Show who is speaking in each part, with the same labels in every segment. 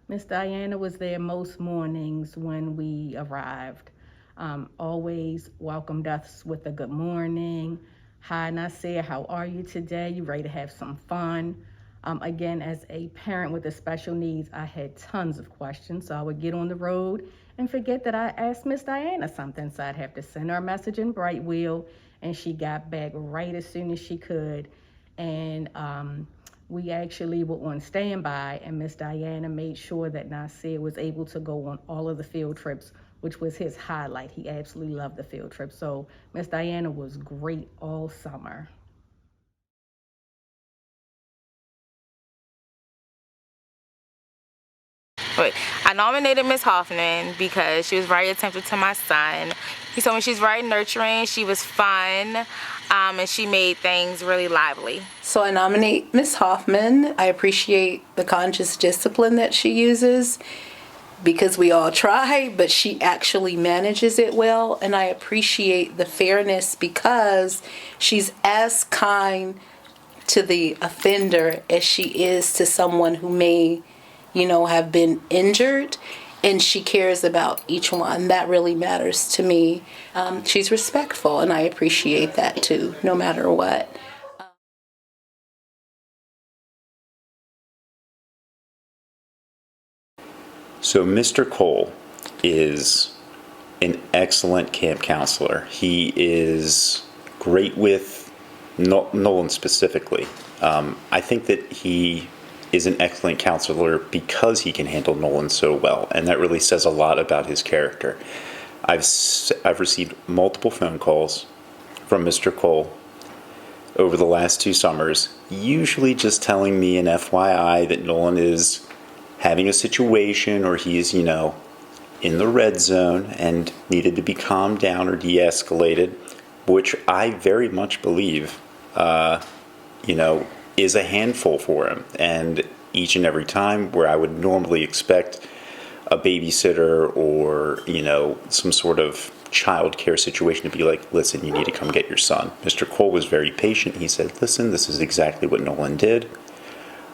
Speaker 1: Miss Diana was there most mornings when we arrived. Always welcomed us with a good morning. Hi, Nasir, how are you today? You ready to have some fun? Again, as a parent with the special needs, I had tons of questions. So I would get on the road and forget that I asked Miss Diana something. So I'd have to send her a message in Brightwheel, and she got back right as soon as she could. And we actually were on standby, and Miss Diana made sure that Nasir was able to go on all of the field trips, which was his highlight. He absolutely loved the field trip. So Miss Diana was great all summer.
Speaker 2: Wait, I nominated Miss Hoffman because she was very attentive to my son. He told me she's very nurturing, she was fun, and she made things really lively.
Speaker 3: So I nominate Miss Hoffman. I appreciate the conscious discipline that she uses because we all try, but she actually manages it well. And I appreciate the fairness because she's as kind to the offender as she is to someone who may, have been injured. And she cares about each one. That really matters to me. She's respectful, and I appreciate that too, no matter what.
Speaker 4: So, Mr. Cole is an excellent camp counselor. He is great with Nolan specifically. I think that he is an excellent counselor because he can handle Nolan so well, and that really says a lot about his character. I've received multiple phone calls from Mr. Cole over the last 2 summers, usually just telling me an FYI that Nolan is having a situation or he's, in the red zone and needed to be calmed down or de-escalated, which I very much believe, is a handful for him. And each and every time where I would normally expect a babysitter or, some sort of child care situation to be like, listen, you need to come get your son. Mr. Cole was very patient. He said, listen, this is exactly what Nolan did.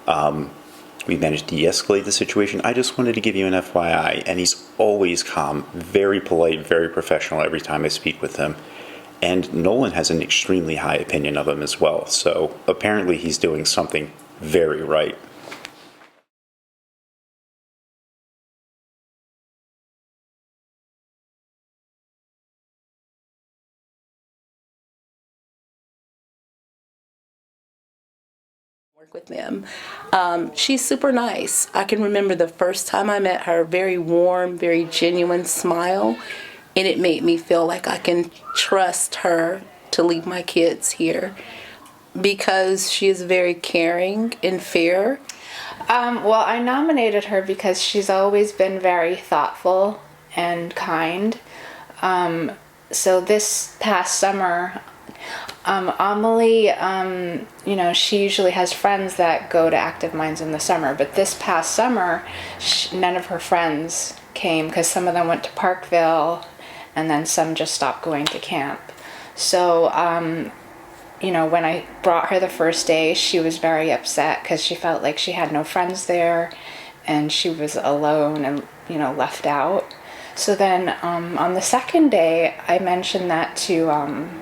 Speaker 4: We managed to de-escalate the situation. I just wanted to give you an FYI. And he's always calm, very polite, very professional every time I speak with him. And Nolan has an extremely high opinion of him as well. So apparently he's doing something very right.
Speaker 3: Work with them. She's super nice. I can remember the first time I met her, very warm, very genuine smile, and it made me feel like I can trust her to leave my kids here because she is very caring and fair.
Speaker 5: Well, I nominated her because she's always been very thoughtful and kind. So this past summer, Amelie, she usually has friends that go to Active Minds in the summer, but this past summer, none of her friends came because some of them went to Parkville and then some just stopped going to camp. So, when I brought her the first day, she was very upset because she felt like she had no friends there and she was alone and, left out. So then on the second day, I mentioned that to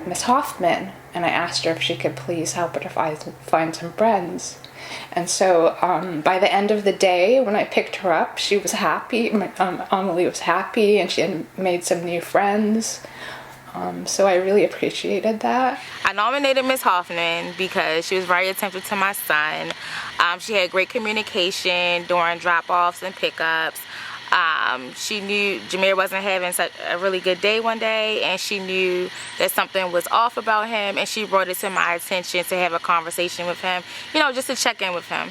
Speaker 5: Miss Hoffman, and I asked her if she could please help her to find some friends. And so by the end of the day, when I picked her up, she was happy. Amelie was happy, and she had made some new friends. So I really appreciated that.
Speaker 2: I nominated Miss Hoffman because she was very attentive to my son. She had great communication during drop-offs and pickups. She knew Jameer wasn't having such a really good day one day, and she knew that something was off about him, and she brought it to my attention to have a conversation with him, just to check in with him.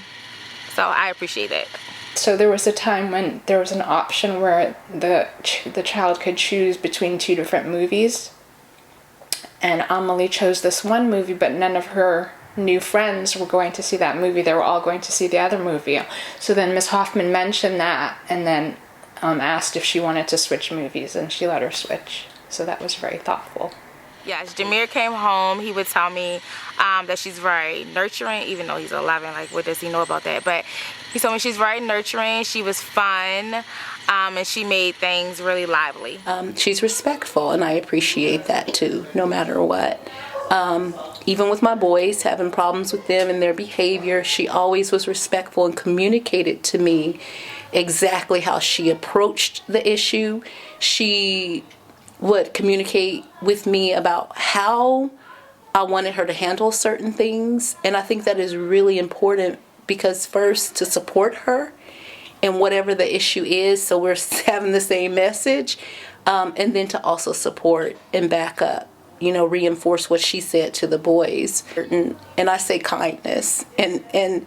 Speaker 2: So I appreciate it.
Speaker 5: So there was a time when there was an option where the child could choose between two different movies, and Amelie chose this one movie, but none of her new friends were going to see that movie. They were all going to see the other movie. So then Miss Hoffman mentioned that, and then asked if she wanted to switch movies, and she let her switch. So that was very thoughtful.
Speaker 2: Yes, Jameer came home. He would tell me that she's very nurturing, even though he's 11. Like, what does he know about that? But he told me she's very nurturing. She was fun, and she made things really lively.
Speaker 3: She's respectful, and I appreciate that too, no matter what. Even with my boys, having problems with them and their behavior, she always was respectful and communicated to me exactly how she approached the issue. She would communicate with me about how I wanted her to handle certain things. And I think that is really important because, first, to support her in whatever the issue is, so we're having the same message, and then to also support and back up, reinforce what she said to the boys. And I say kindness. And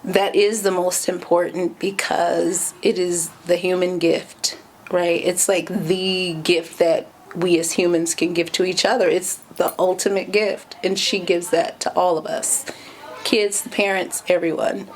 Speaker 3: that is the most important because it is the human gift, right? It's like the gift that we as humans can give to each other. It's the ultimate gift, and she gives that to all of us. Kids, parents, everyone.